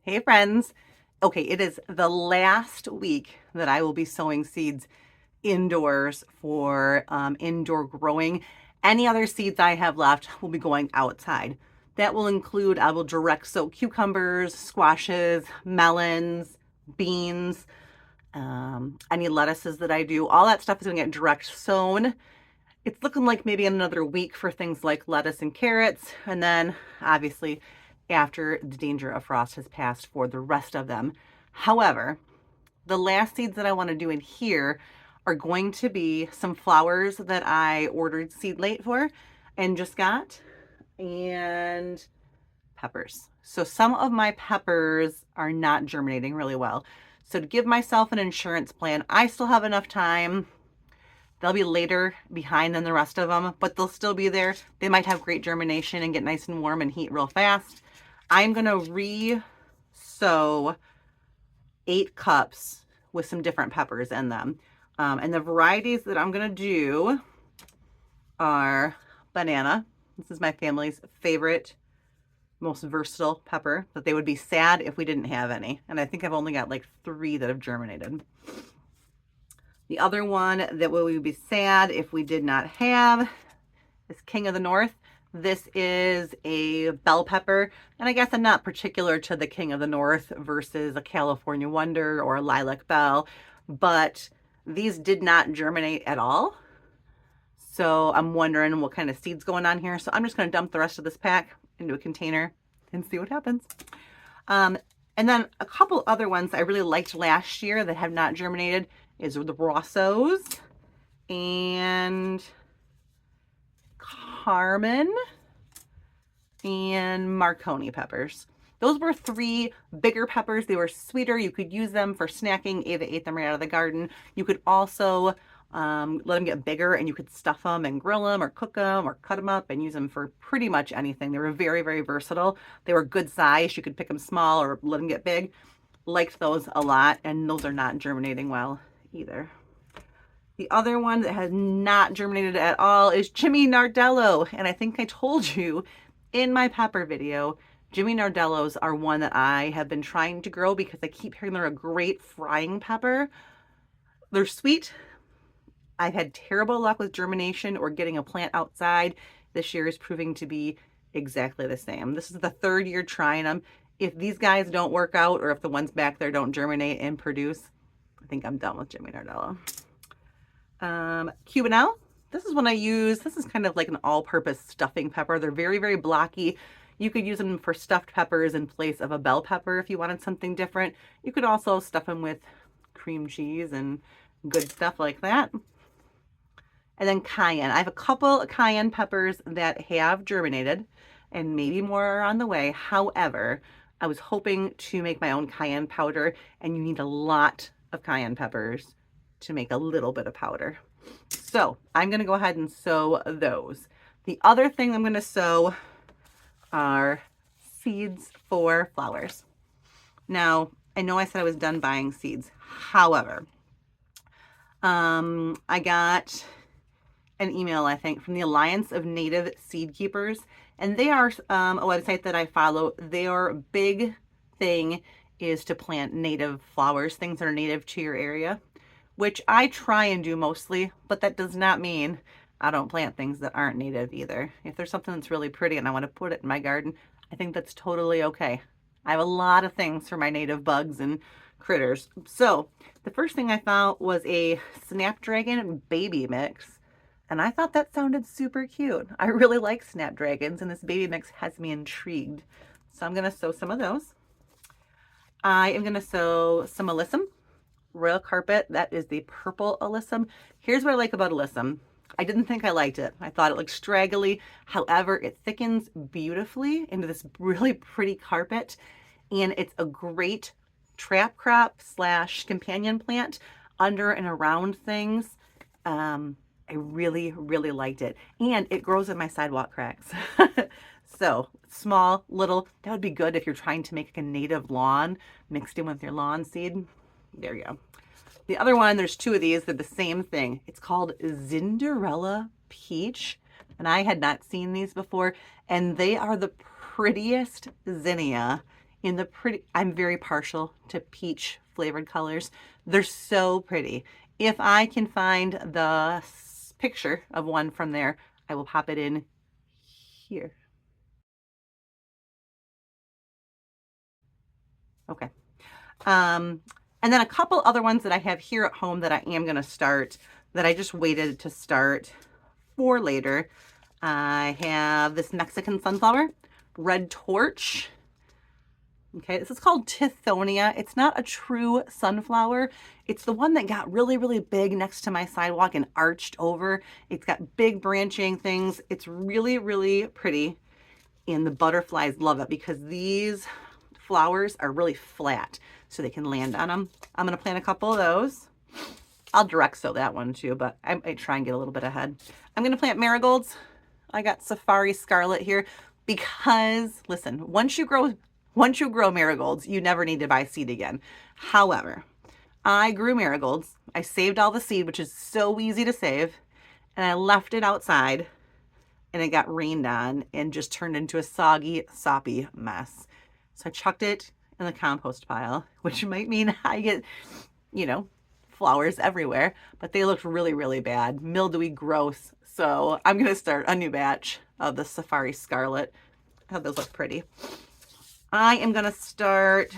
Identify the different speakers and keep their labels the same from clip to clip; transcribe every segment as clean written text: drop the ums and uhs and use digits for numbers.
Speaker 1: Hey friends. Okay, it is the last week that I will be sowing seeds indoors for indoor growing. Any other seeds I have left will be going outside. That will include, I will direct sow cucumbers, squashes, melons, beans, any lettuces that I do. All that stuff is going to get direct sown. It's looking like maybe another week for things like lettuce and carrots, and then obviously after the danger of frost has passed for the rest of them. However, the last seeds that I want to do in here are going to be some flowers that I ordered seed late for and just got, and peppers. So some of my peppers are not germinating really well. So to give myself an insurance plan, I still have enough time. They'll be later behind than the rest of them, but they'll still be there. They might have great germination and get nice and warm and heat real fast. I'm going to re-sow 8 cups with some different peppers in them. And the varieties that I'm going to do are banana. This is my family's favorite, most versatile pepper, but they would be sad if we didn't have any. And I think I've only got like 3 that have germinated. The other one that we would be sad if we did not have is King of the North. This is a bell pepper, and I guess I'm not particular to the King of the North versus a California Wonder or a Lilac Bell, but these did not germinate at all. So I'm wondering what kind of seeds going on here. So I'm just going to dump the rest of this pack into a container and see what happens. And then a couple other ones I really liked last year that have not germinated is the Rossos and Carmen and Marconi peppers. Those were 3 bigger peppers. They were sweeter. You could use them for snacking. Ava ate them right out of the garden. You could also let them get bigger and you could stuff them and grill them or cook them or cut them up and use them for pretty much anything. They were very, very versatile. They were good size. You could pick them small or let them get big. Liked those a lot, and those are not germinating well either. The other one that has not germinated at all is Jimmy Nardello. And I think I told you in my pepper video, Jimmy Nardellos are one that I have been trying to grow because I keep hearing they're a great frying pepper. They're sweet. I've had terrible luck with germination or getting a plant outside. This year is proving to be exactly the same. This is the 3rd year trying them. If these guys don't work out, or if the ones back there don't germinate and produce, I think I'm done with Jimmy Nardello. Cubanelle. This is one I use. This is kind of like an all-purpose stuffing pepper. They're very, very blocky. You could use them for stuffed peppers in place of a bell pepper if you wanted something different. You could also stuff them with cream cheese and good stuff like that. And then cayenne. I have a couple of cayenne peppers that have germinated, and maybe more are on the way. However, I was hoping to make my own cayenne powder, and you need a lot of cayenne peppers to make a little bit of powder. So I'm going to go ahead and sow those. The other thing I'm going to sow are seeds for flowers. Now, I know I said I was done buying seeds. However, I got an email, I think, from the Alliance of Native Seed Keepers, and they are a website that I follow. Their big thing is to plant native flowers, things that are native to your area, which I try and do mostly, but that does not mean I don't plant things that aren't native either. If there's something that's really pretty and I want to put it in my garden, I think that's totally okay. I have a lot of things for my native bugs and critters. So the first thing I found was a Snapdragon baby mix, and I thought that sounded super cute. I really like snapdragons, and this baby mix has me intrigued. So I'm going to sow some of those. I am going to sow some alyssum. Royal Carpet, that is the purple alyssum. Here's what I like about alyssum. I didn't think I liked it. I thought it looked straggly. However, it thickens beautifully into this really pretty carpet, and it's a great trap crop / companion plant under and around things. I really, really liked it. And it grows in my sidewalk cracks. So small, little, that would be good if you're trying to make a native lawn mixed in with your lawn seed. There you go. The other one, there's 2 of these. They're the same thing. It's called Cinderella Peach. And I had not seen these before. And they are the prettiest zinnia in the pretty, I'm very partial to peach flavored colors. They're so pretty. If I can find the picture of one from there, I will pop it in here. Okay. Um, and then a couple other ones that I have here at home that I am going to start that I just waited to start for later. I have this Mexican sunflower, red torch. Okay, this is called Tithonia. It's not a true sunflower. It's the one that got really, really big next to my sidewalk and arched over. It's got big branching things. It's really, really pretty. And the butterflies love it because these flowers are really flat so they can land on them. I'm going to plant a couple of those. I'll direct sow that one too, but I might try and get a little bit ahead. I'm going to plant marigolds. I got Safari Scarlet here because, listen, once you grow marigolds, you never need to buy seed again. However, I grew marigolds. I saved all the seed, which is so easy to save, and I left it outside, and it got rained on and just turned into a soggy, soppy mess. So I chucked it in the compost pile, which might mean I get, flowers everywhere, but they looked really, really bad, mildewy, gross. So I'm going to start a new batch of the Safari Scarlet. I thought those look pretty. I am going to start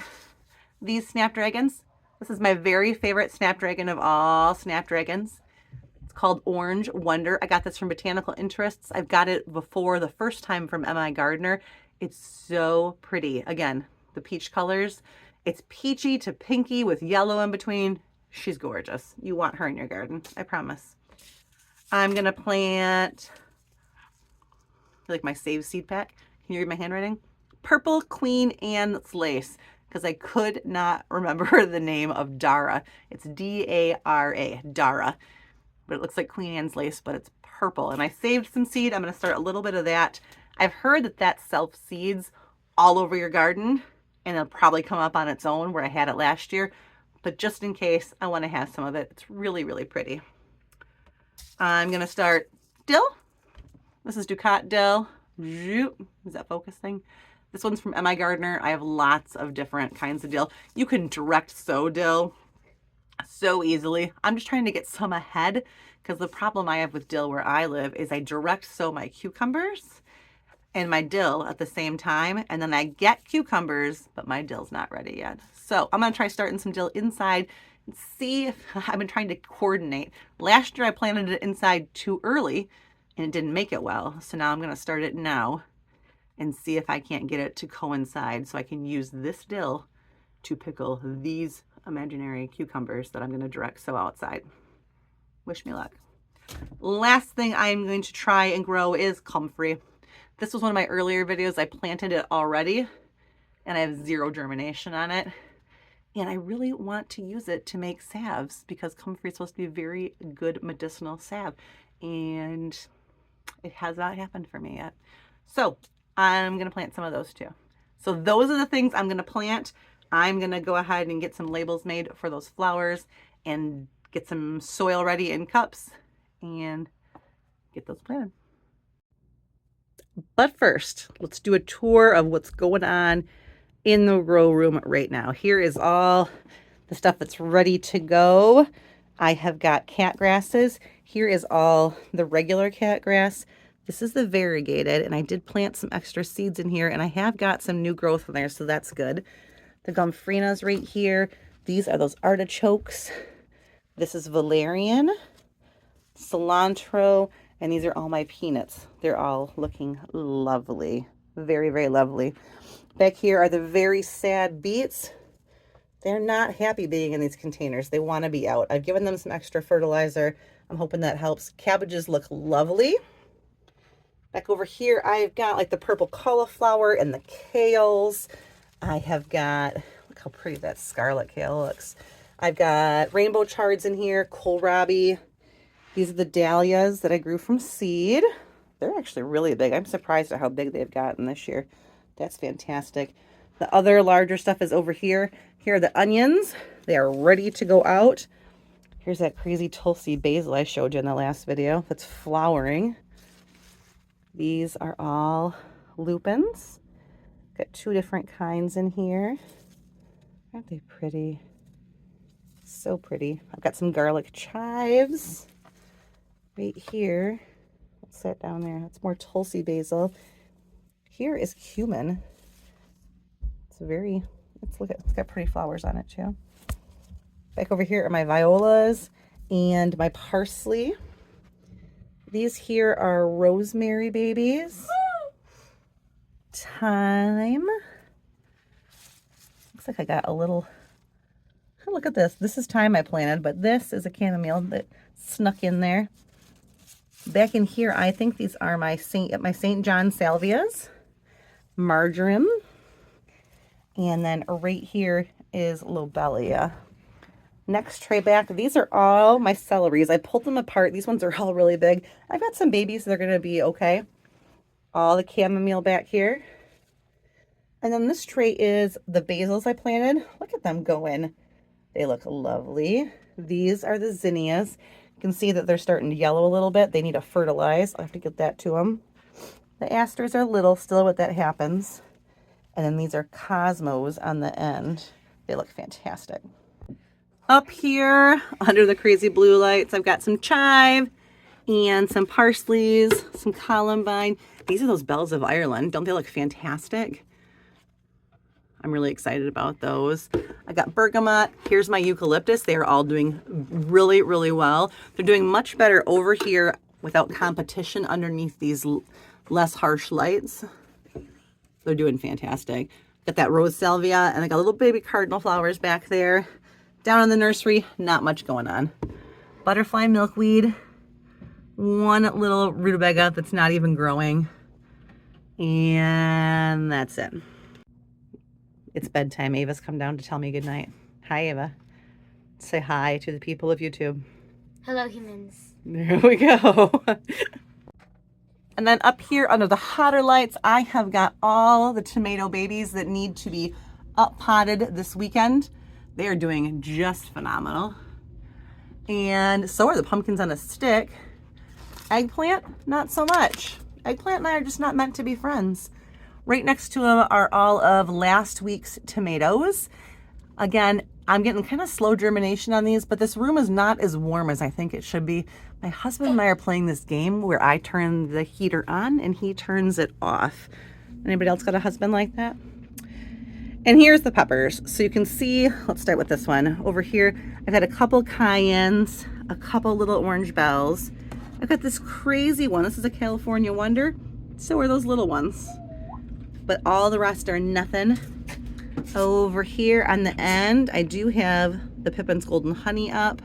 Speaker 1: these snapdragons. This is my very favorite snapdragon of all snapdragons. It's called Orange Wonder. I got this from Botanical Interests. I've got it before the first time from M.I. Gardner. It's so pretty. Again, the peach colors. It's peachy to pinky with yellow in between. She's gorgeous. You want her in your garden, I promise. I'm going to plant, like my save seed pack. Can you read my handwriting? Purple Queen Anne's Lace, because I could not remember the name of Dara. It's D-A-R-A, Dara. But it looks like Queen Anne's Lace, but it's purple. And I saved some seed. I'm going to start a little bit of that. I've heard that self-seeds all over your garden, and it'll probably come up on its own where I had it last year. But just in case, I want to have some of it. It's really, really pretty. I'm going to start dill. This is Ducat dill. Is that focusing? This one's from M.I. Gardner. I have lots of different kinds of dill. You can direct sow dill so easily. I'm just trying to get some ahead because the problem I have with dill where I live is I direct sow my cucumbers and my dill at the same time, and then I get cucumbers, but my dill's not ready yet. So I'm going to try starting some dill inside and see if I've been trying to coordinate. Last year I planted it inside too early and it didn't make it well. So now I'm going to start it now and see if I can't get it to coincide so I can use this dill to pickle these imaginary cucumbers that I'm going to direct sow outside. Wish me luck. Last thing I'm going to try and grow is comfrey. This was one of my earlier videos. I planted it already and I have zero germination on it. And I really want to use it to make salves because comfrey is supposed to be a very good medicinal salve. And it has not happened for me yet. So I'm going to plant some of those too. So those are the things I'm going to plant. I'm going to go ahead and get some labels made for those flowers and get some soil ready in cups and get those planted. But first, let's do a tour of what's going on in the grow room right now. Here is all the stuff that's ready to go. I have got cat grasses. Here is all the regular cat grass. This is the variegated, and I did plant some extra seeds in here, and I have got some new growth in there, so that's good. The gomphrina's right here. These are those artichokes. This is valerian, cilantro, and these are all my peanuts. They're all looking lovely. Very, very lovely. Back here are the very sad beets. They're not happy being in these containers. They want to be out. I've given them some extra fertilizer. I'm hoping that helps. Cabbages look lovely. Back over here, I've got like the purple cauliflower and the kales. I have got, look how pretty that scarlet kale looks. I've got rainbow chards in here, kohlrabi. These are the dahlias that I grew from seed. They're actually really big. I'm surprised at how big they've gotten this year. That's fantastic. The other larger stuff is over here. Here are the onions. They are ready to go out. Here's that crazy Tulsi basil I showed you in the last video that's flowering. These are all lupins. Got two different kinds in here. Aren't they pretty? So pretty. I've got some garlic chives right here. What's that down there? That's more Tulsi basil. Here is cumin. It's got pretty flowers on it too. Back over here are my violas and my parsley. These here are rosemary babies. Thyme. Looks like I got a little, look at this. This is thyme I planted, but this is a chamomile that snuck in there. Back in here, I think these are my St. John salvias, marjoram, and then right here is lobelia. Next tray back, these are all my celeries. I pulled them apart. These ones are all really big. I've got some babies, so they're going to be okay. All the chamomile back here. And then this tray is the basils I planted. Look at them going. They look lovely. These are the zinnias. You can see that they're starting to yellow a little bit. They need to fertilize. I'll have to get that to them. The asters are little still, but that happens. And then these are cosmos on the end. They look fantastic. Up here, under the crazy blue lights, I've got some chive and some parsleys, some columbine. These are those bells of Ireland. Don't they look fantastic? I'm really excited about those. I got bergamot. Here's my eucalyptus. They are all doing really, really well. They're doing much better over here without competition underneath these less harsh lights. They're doing fantastic. Got that rose salvia, and I got little baby cardinal flowers back there. Down in the nursery, not much going on. Butterfly milkweed. One little rutabaga that's not even growing. And that's it. It's bedtime. Ava's come down to tell me goodnight. Hi, Ava. Say hi to the people of YouTube.
Speaker 2: Hello, humans.
Speaker 1: There we go. And then up here under the hotter lights, I have got all the tomato babies that need to be up potted this weekend. They are doing just phenomenal. And so are the pumpkins on a stick. Eggplant, not so much. Eggplant and I are just not meant to be friends. Right next to them are all of last week's tomatoes. Again, I'm getting kind of slow germination on these, but this room is not as warm as I think it should be. My husband and I are playing this game where I turn the heater on and he turns it off. Anybody else got a husband like that? And here's the peppers. So you can see, let's start with this one. Over here, I've had a couple cayennes, a couple little orange bells. I've got this crazy one. This is a California Wonder. So are those little ones. But all the rest are nothing. Over here on the end, I do have the Pippin's Golden Honey up.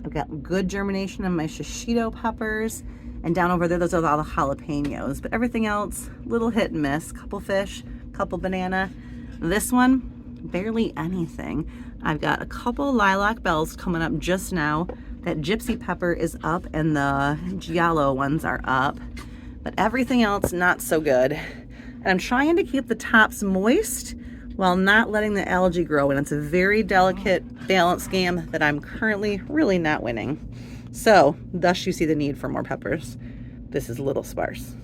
Speaker 1: I've got good germination on my shishito peppers. And down over there, those are all the jalapenos. But everything else, little hit and miss. Couple fish, couple banana. This one, barely anything. I've got a couple lilac bells coming up just now. That gypsy pepper is up and the giallo ones are up. But everything else, not so good. And I'm trying to keep the tops moist while not letting the algae grow. And it's a very delicate balance game that I'm currently really not winning. So, thus you see the need for more peppers. This is a little sparse.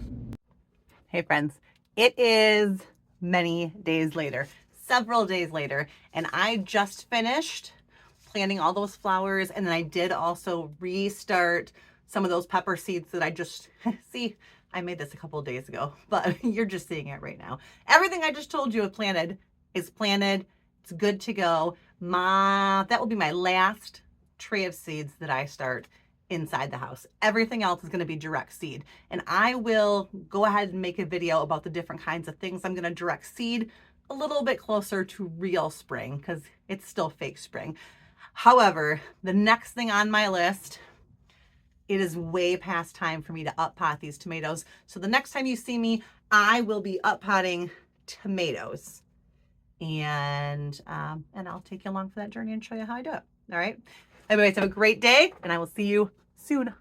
Speaker 1: Hey friends, it is many days later, several days later, and I just finished planting all those flowers, and then I did also restart some of those pepper seeds that I just, see, I made this a couple of days ago, but you're just seeing it right now. Everything I just told you is planted. It's good to go. That will be my last tray of seeds that I start inside the house. Everything else is going to be direct seed. And I will go ahead and make a video about the different kinds of things I'm going to direct seed a little bit closer to real spring because it's still fake spring. However, the next thing on my list, it is way past time for me to up pot these tomatoes. So the next time you see me, I will be up potting tomatoes. And I'll take you along for that journey and show you how I do it. All right. Everybody have a great day, and I will see you soon.